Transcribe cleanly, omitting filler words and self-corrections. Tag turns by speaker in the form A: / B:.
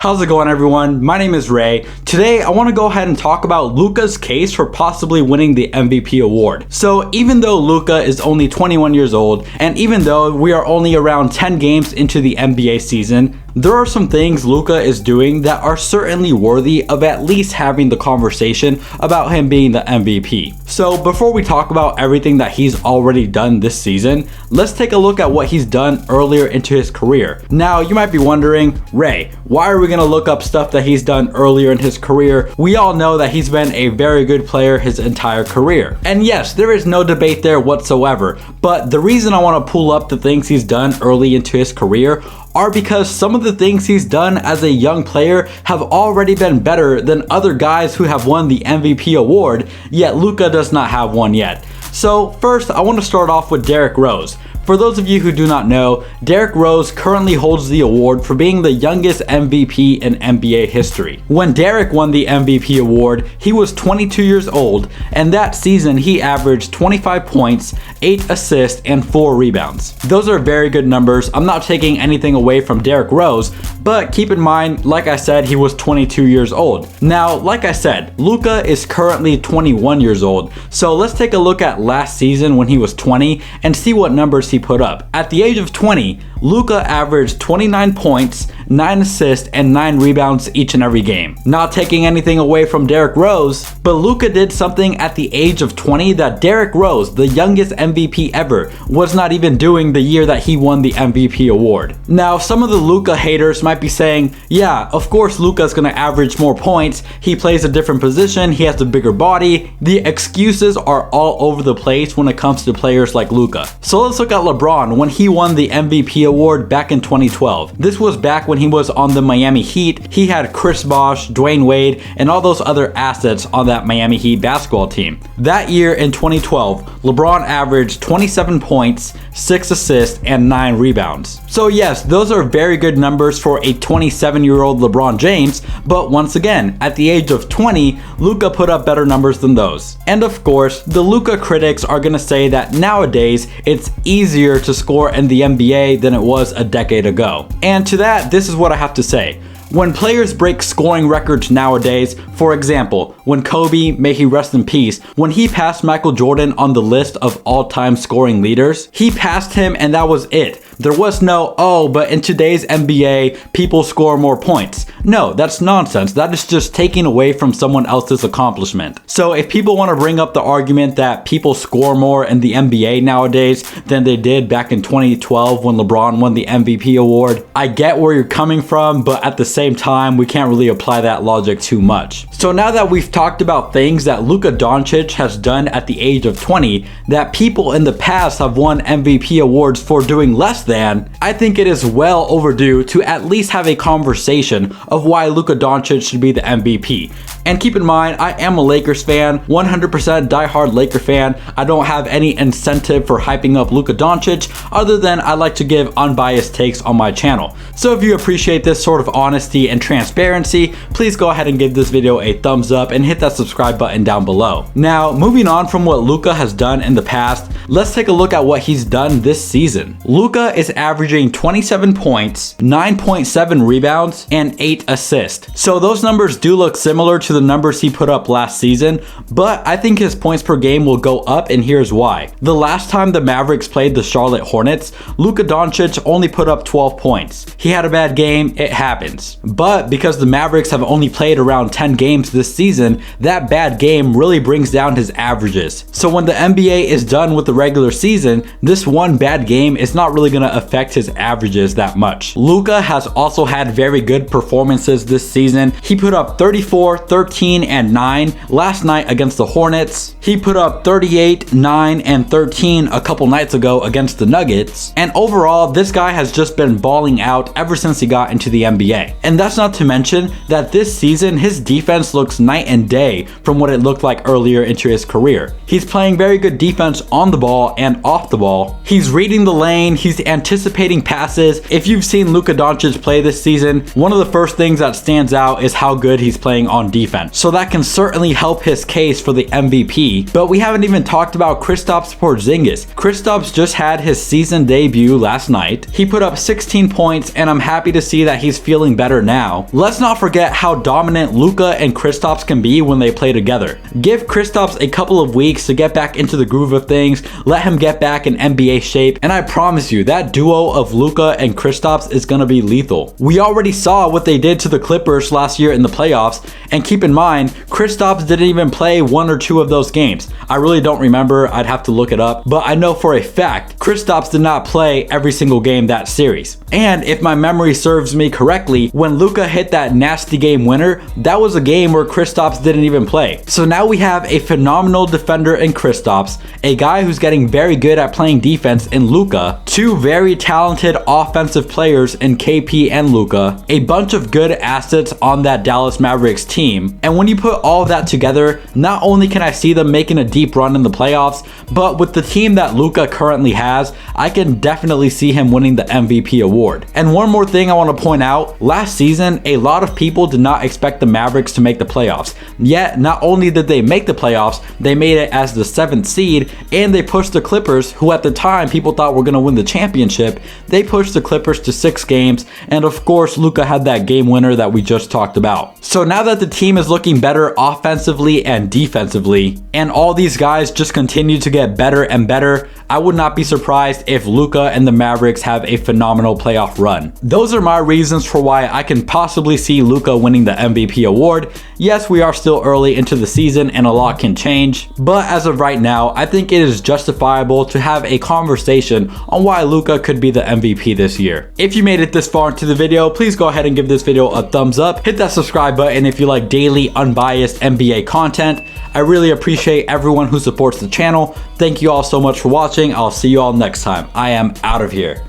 A: How's it going, everyone? My name is Ray. Today I want to go ahead and talk about Luka's case for possibly winning the MVP award. So even though Luka is only 21 years old, and even though we are only around 10 games into the NBA season, there are some things Luka is doing that are certainly worthy of at least having the conversation about him being the MVP. So before we talk about everything that he's already done this season, let's take a look at what he's done earlier into his career. Now you might be wondering, Ray, why are we going to look up stuff that he's done earlier in his career? We all know that he's been a very good player his entire career. And yes, there is no debate there whatsoever, but the reason I want to pull up the things he's done early into his career are because some of the things he's done as a young player have already been better than other guys who have won the MVP award, yet Luka does not have one yet. So first, I want to start off with Derrick Rose. For those of you who do not know, Derrick Rose currently holds the award for being the youngest MVP in NBA history. When Derrick won the MVP award, he was 22 years old, and that season he averaged 25 points, 8 assists, and 4 rebounds. Those are very good numbers. I'm not taking anything away from Derrick Rose, but keep in mind, like I said, he was 22 years old. Now, like I said, Luka is currently 21 years old, so let's take a look at last season when he was 20 and see what numbers he put up. At the age of 20, Luka averaged 29 points, 9 assists, and 9 rebounds each and every game. Not taking anything away from Derrick Rose, but Luka did something at the age of 20 that Derrick Rose, the youngest MVP ever, was not even doing the year that he won the MVP award. Now, some of the Luka haters might be saying, yeah, of course Luka's gonna average more points, he plays a different position, he has a bigger body. The excuses are all over the place when it comes to players like Luka. So let's look at LeBron when he won the MVP award back in 2012. This was back when he was on the Miami Heat. He had Chris Bosh, Dwayne Wade, and all those other assets on that Miami Heat basketball team. That year in 2012, LeBron averaged 27 points, 6 assists, and 9 rebounds. So yes, those are very good numbers for a 27-year-old LeBron James, but once again, at the age of 20, Luka put up better numbers than those. And of course, the Luka critics are gonna say that nowadays, it's easier to score in the NBA than it was a decade ago. And to that, this is what I have to say. When players break scoring records nowadays, for example, when Kobe, may he rest in peace, when he passed Michael Jordan on the list of all-time scoring leaders, he passed him and that was it. There was no, oh, but in today's NBA, people score more points. No, that's nonsense. That is just taking away from someone else's accomplishment. So if people want to bring up the argument that people score more in the NBA nowadays than they did back in 2012 when LeBron won the MVP award, I get where you're coming from, but at the same time, we can't really apply that logic too much. So now that we've talked about things that Luka Doncic has done at the age of 20 that people in the past have won MVP awards for doing less than, I think it is well overdue to at least have a conversation of why Luka Doncic should be the MVP. And keep in mind, I am a Lakers fan, 100% diehard Laker fan. I don't have any incentive for hyping up Luka Doncic other than I like to give unbiased takes on my channel. So if you appreciate this sort of honesty and transparency, please go ahead and give this video a thumbs up and hit that subscribe button down below. Now, moving on from what Luka has done in the past, let's take a look at what he's done this season. Luka is averaging 27 points, 9.7 rebounds, and 8 assists. So those numbers do look similar to the numbers he put up last season, but I think his points per game will go up, and here's why. The last time the Mavericks played the Charlotte Hornets, Luka Doncic only put up 12 points. He had a bad game, it happens. But because the Mavericks have only played around 10 games this season, that bad game really brings down his averages. So when the NBA is done with the regular season, this one bad game is not really gonna affect his averages that much. Luka has also had very good performances this season. He put up 34, 13, and 9 last night against the Hornets. He put up 38, 9, and 13 a couple nights ago against the Nuggets. And overall, this guy has just been balling out ever since he got into the NBA. And that's not to mention that this season, his defense looks night and day from what it looked like earlier into his career. He's playing very good defense on the ball and off the ball. He's reading the lane, he's anticipating passes. If you've seen Luka Doncic play this season, one of the first things that stands out is how good he's playing on defense. defense. So that can certainly help his case for the MVP. But we haven't even talked about Kristaps Porzingis. Kristaps just had his season debut last night. He put up 16 points, and I'm happy to see that he's feeling better now. Let's not forget how dominant Luka and Kristaps can be when they play together. Give Kristaps a couple of weeks to get back into the groove of things, let him get back in NBA shape, and I promise you that duo of Luka and Kristaps is gonna be lethal. We already saw what they did to the Clippers last year in the playoffs, and keep in mind, Kristaps didn't even play 1 or 2 of those games. I really don't remember, I'd have to look it up, but I know for a fact Kristaps did not play every single game that series. And if my memory serves me correctly, when Luka hit that nasty game winner, that was a game where Kristaps didn't even play. So now we have a phenomenal defender in Kristaps, a guy who's getting very good at playing defense in Luka, 2 very talented offensive players in KP and Luka, a bunch of good assets on that Dallas Mavericks team. And when you put all that together, not only can I see them making a deep run in the playoffs, but with the team that Luka currently has, I can definitely see him winning the MVP award. And one more thing I want to point out, last season, a lot of people did not expect the Mavericks to make the playoffs. Yet, not only did they make the playoffs, they made it as the 7th seed, and they pushed the Clippers, who at the time people thought were going to win the championship. They pushed the Clippers to 6 games, and of course, Luka had that game winner that we just talked about. So now that the team is looking better offensively and defensively, and all these guys just continue to get better and better, I would not be surprised if Luka and the Mavericks have a phenomenal playoff run. Those are my reasons for why I can possibly see Luka winning the MVP award. Yes, we are still early into the season and a lot can change, but as of right now, I think it is justifiable to have a conversation on why Luka could be the MVP this year. If you made it this far into the video, please go ahead and give this video a thumbs up. Hit that subscribe button if you like daily unbiased NBA content. I really appreciate everyone who supports the channel. Thank you all so much for watching. I'll see you all next time. I am out of here.